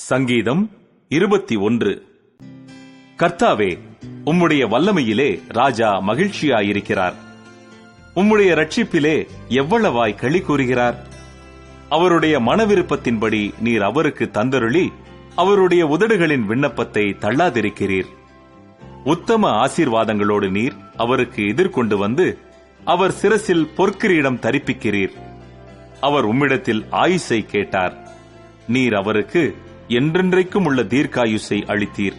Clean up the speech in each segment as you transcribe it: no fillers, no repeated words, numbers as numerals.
சங்கீதம் 21. கர்த்தாவே, உம்முடைய வல்லமையிலே ராஜா மகிழ்ச்சியாயிருக்கிறார். உம்முடைய இரட்சிப்பிலே எவ்வளவாய் களி கூறுகிறார். அவருடைய மனவிருப்பத்தின்படி நீர் அவருக்கு தந்தருளி அவருடைய உதடுகளின் விண்ணப்பத்தை தள்ளாதிருக்கிறீர். உத்தம ஆசீர்வாதங்களோடு நீர் அவருக்கு எதிர்கொண்டு வந்து அவர் சிரசில் பொற்கிரீடம் தரிப்பிக்கிறீர். அவர் உம்மிடத்தில் ஆயுசை கேட்டார். நீர் அவருக்கு என்றென்றைக்கும் உள்ள தீர்க்காயுசை அளித்தீர்.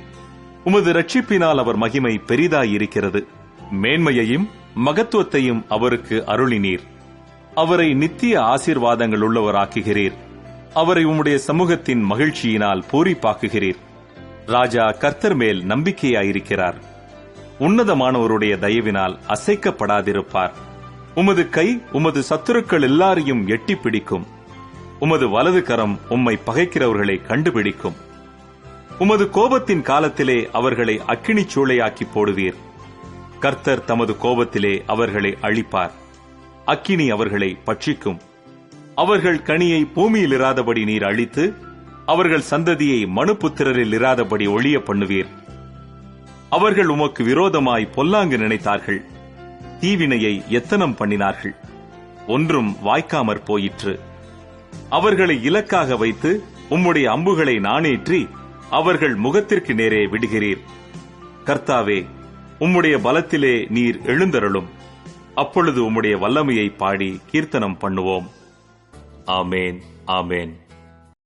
உமது இரட்சிப்பினால் அவர் மகிமை பெரிதாயிருக்கிறது. மேன்மையையும் மகத்துவத்தையும் அவருக்கு அருளினீர். அவரை நித்திய ஆசீர்வாதங்கள் உள்ளவராக்குகிறீர். அவரை உம்முடைய சமூகத்தின் மகிழ்ச்சியினால் பூரிப்பாக்குகிறீர். ராஜா கர்த்தர் மேல் நம்பிக்கையாயிருக்கிறார். உன்னதமானவருடைய தயவினால் அசைக்கப்படாதிருப்பார். உமது கை உமது சத்துருக்கள் எல்லாரையும் எட்டி பிடிக்கும். உமது வலது கரம் உம்மை பகைக்கிறவர்களை கண்டுபிடிக்கும். உமது கோபத்தின் காலத்திலே அவர்களை அக்கினிச் சூளையாக்கி போடுவீர். கர்த்தர் தமது கோபத்திலே அவர்களை அழிப்பார். அக்கினி அவர்களை பட்சிக்கும். அவர்கள் கனியை பூமியில் இராதபடி நீர் அழித்து அவர்கள் சந்ததியை மனுபுத்திரரில் இராதபடி ஒழிய பண்ணுவீர். அவர்கள் உமக்கு விரோதமாய் பொல்லாங்கு நினைத்தார்கள். தீவினையை எத்தனம் பண்ணினார்கள். ஒன்றும் வாய்க்காமற் போயிற்று. அவர்களை இலக்காக வைத்து உம்முடைய அம்புகளை நாணேற்றி அவர்கள் முகத்திற்கு நேரே விடுகிறீர். கர்த்தாவே, உம்முடைய பலத்திலே நீர் எழுந்தருளும். அப்பொழுது உம்முடைய வல்லமையை பாடி கீர்த்தனம் பண்ணுவோம். ஆமேன், ஆமேன்.